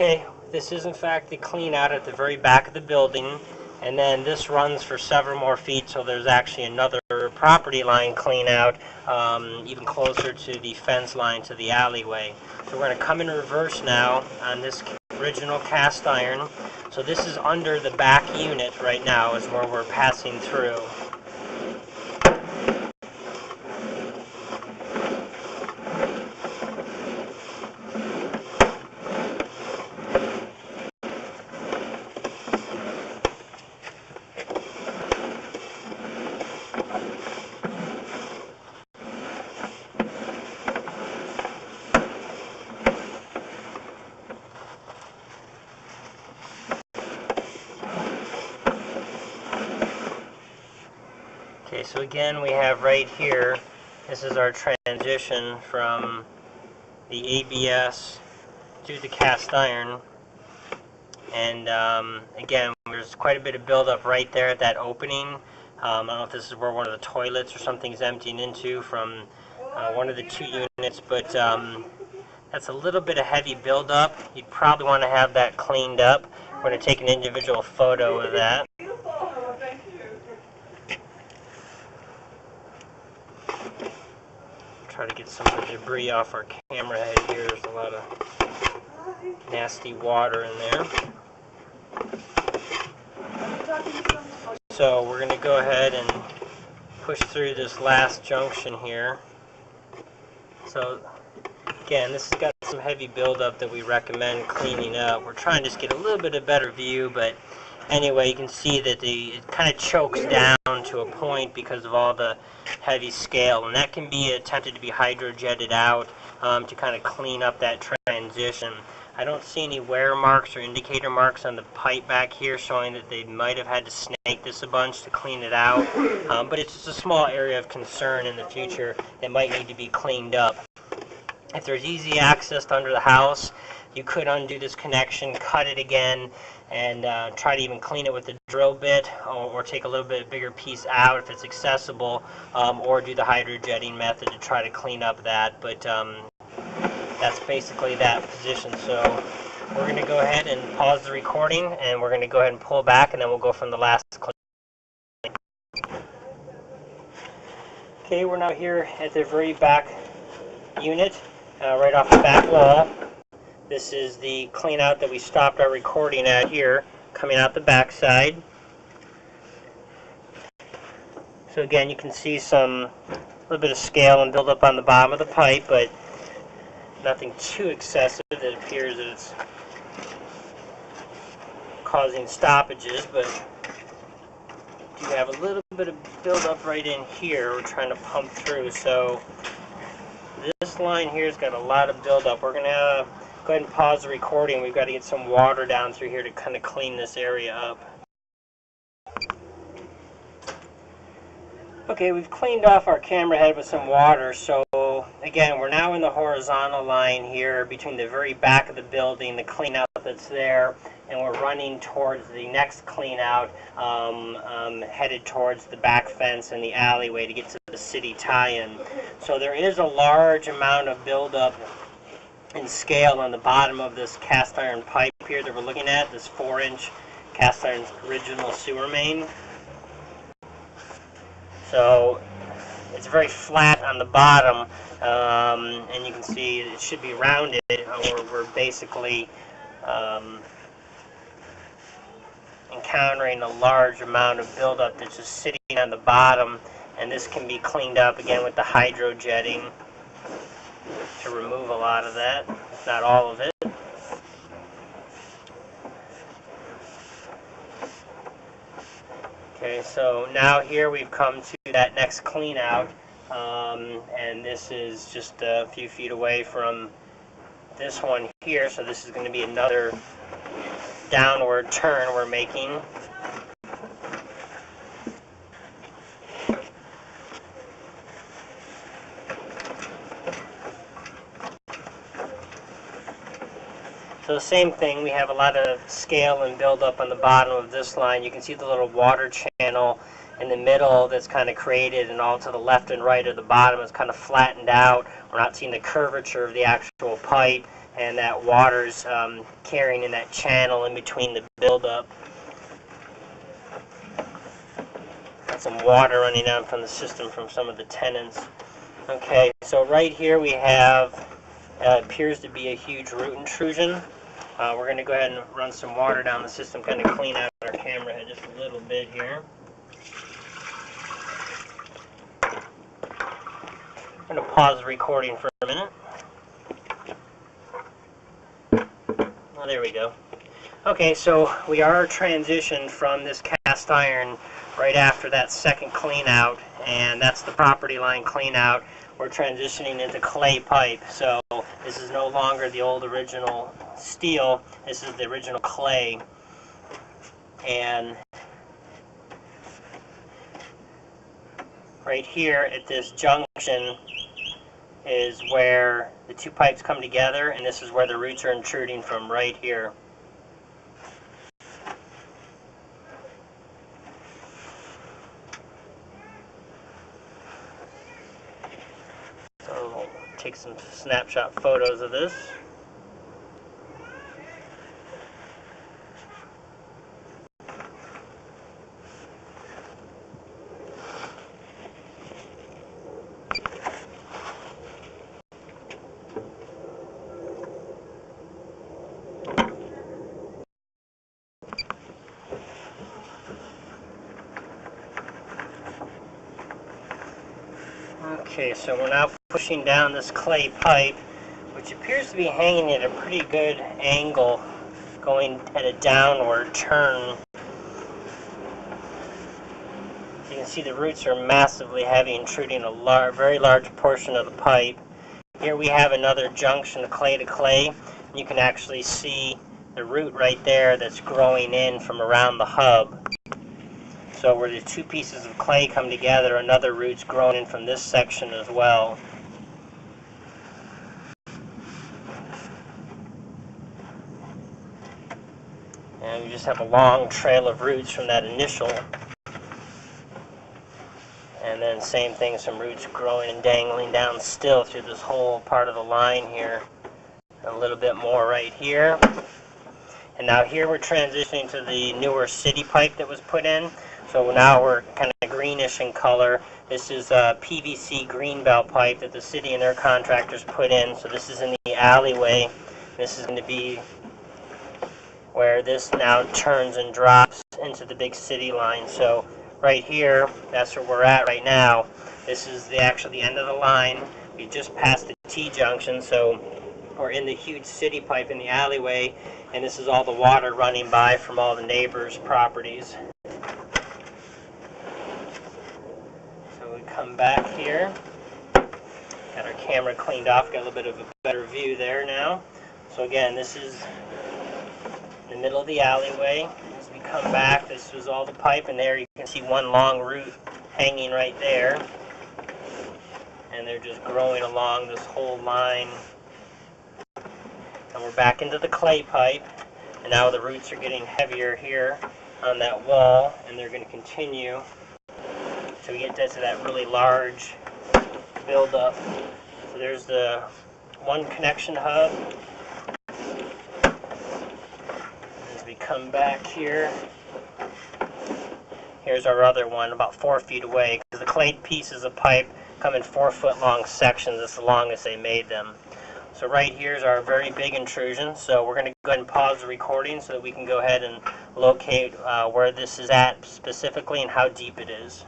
Okay, this is in fact the clean out at the very back of the building, and then this runs for several more feet, so there's actually another property line clean out even closer to the fence line to the alleyway. So we're going to come in reverse now on this original cast iron. So this is under the back unit right now is where we're passing through. Okay, so again we have right here, this is our transition from the ABS to the cast iron, and again there's quite a bit of buildup right there at that opening. I don't know if this is where one of the toilets or something's emptying into from one of the two units, but that's a little bit of heavy buildup. You'd probably want to have that cleaned up. We're going to take an individual photo of that. Try to get some of the debris off our camera head here. There's a lot of nasty water in there. So we're going to go ahead and push through this last junction here. So again, this has got some heavy buildup that we recommend cleaning up. We're trying to just get a little bit of better view, but anyway, you can see that it kind of chokes down to a point because of all the heavy scale, and that can be attempted to be hydrojetted out to kind of clean up that transition. I don't see any wear marks or indicator marks on the pipe back here showing that they might have had to snake this a bunch to clean it out, but it's just a small area of concern in the future that might need to be cleaned up. If there's easy access to under the house, you could undo this connection, cut it again, and try to even clean it with the drill bit, or take a little bit bigger piece out if it's accessible, or do the hydrojetting method to try to clean up that. But that's basically that position. So we're going to go ahead and pause the recording, and we're going to go ahead and pull back, and then we'll go from the last clean. Okay, we're now here at the very back unit, right off the back wall. This is the clean out that we stopped our recording at here, coming out the back side. So again, you can see a little bit of scale and buildup on the bottom of the pipe, but nothing too excessive that appears that it's causing stoppages, but you have a little bit of buildup right in here. We're trying to pump through, so this line here has got a lot of buildup. We're going to go ahead and pause the recording. We've got to get some water down through here to kind of clean this area up. Okay, we've cleaned off our camera head with some water, so again, we're now in the horizontal line here between the very back of the building, the clean out that's there, and we're running towards the next clean out, headed towards the back fence and the alleyway to get to the city tie-in. So there is a large amount of buildup in scale on the bottom of this cast iron pipe here that we're looking at, this 4-inch cast iron original sewer main. So it's very flat on the bottom, and you can see it should be rounded, or we're basically encountering a large amount of buildup that's just sitting on the bottom, and this can be cleaned up again with the hydrojetting to remove a lot of that, if not all of it. Okay, so now here we've come to that next clean out, and this is just a few feet away from this one here, so this is going to be another downward turn we're making. So the same thing, we have a lot of scale and buildup on the bottom of this line. You can see the little water channel in the middle that's kind of created, and all to the left and right of the bottom is kind of flattened out. We're not seeing the curvature of the actual pipe, and that water's carrying in that channel in between the buildup. Got some water running down from the system from some of the tenants. Okay, so right here we have appears to be a huge root intrusion. We're going to go ahead and run some water down the system, kind of clean out our camera head just a little bit here. I'm going to pause the recording for a minute. Oh, there we go. Okay, so we are transitioned from this cast iron right after that second clean out, and that's the property line clean out. We're transitioning into clay pipe, so this is no longer the old original steel, this is the original clay. And right here at this junction is where the two pipes come together, and this is where the roots are intruding from right here. So take some snapshot photos of this. Okay, so we're now pushing down this clay pipe, which appears to be hanging at a pretty good angle, going at a downward turn. You can see the roots are massively heavy, intruding a very large portion of the pipe. Here we have another junction of clay to clay. You can actually see the root right there that's growing in from around the hub. So where the two pieces of clay come together, another root's growing in from this section as well. And we just have a long trail of roots from that initial. And then same thing, some roots growing and dangling down still through this whole part of the line here. A little bit more right here. And now here we're transitioning to the newer city pipe that was put in. So now we're kind of greenish in color. This is a PVC greenbelt pipe that the city and their contractors put in. So this is in the alleyway. This is going to be where this now turns and drops into the big city line. So right here, that's where we're at right now. This is actually the end of the line. We just passed the T-junction, so we're in the huge city pipe in the alleyway, and this is all the water running by from all the neighbors' properties. So we come back here, got our camera cleaned off, got a little bit of a better view there now. So again, this is in the middle of the alleyway. As we come back, this was all the pipe, and there you can see one long root hanging right there. And they're just growing along this whole line. And we're back into the clay pipe, and now the roots are getting heavier here on that wall, and they're going to continue till we get to that really large buildup. So there's the one connection hub. As we come back here, here's our other one about 4 feet away, because the clay pieces of pipe come in 4-foot long sections. That's the longest they made them. So right here is our very big intrusion. So we're going to go ahead and pause the recording so that we can go ahead and locate where this is at specifically and how deep it is.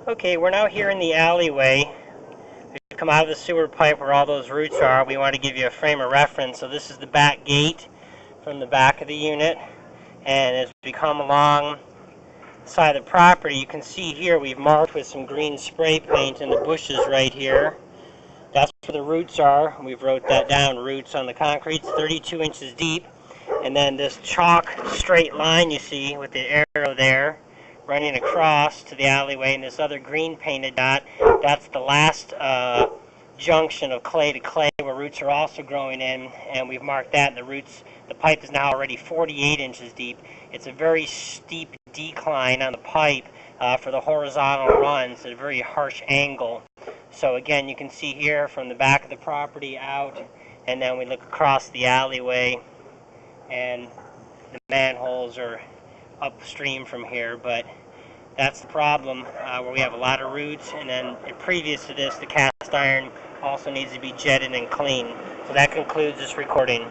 Okay, we're now here in the alleyway. We've come out of the sewer pipe where all those roots are. We want to give you a frame of reference. So this is the back gate from the back of the unit. And as we come along the side of the property, you can see here we've marked with some green spray paint in the bushes right here. That's where the roots are. We've wrote that down, roots on the concrete. It's 32 inches deep. And then this chalk straight line you see with the arrow there running across to the alleyway, and this other green painted dot, that's the last junction of clay to clay where roots are also growing in, and we've marked that, and the pipe is now already 48 inches deep. It's a very steep decline on the pipe for the horizontal runs at a very harsh angle. So again, you can see here from the back of the property out, and then we look across the alleyway, and the manholes are upstream from here. But that's the problem, where we have a lot of roots, and then previous to this, the cast iron also needs to be jetted and cleaned. So that concludes this recording.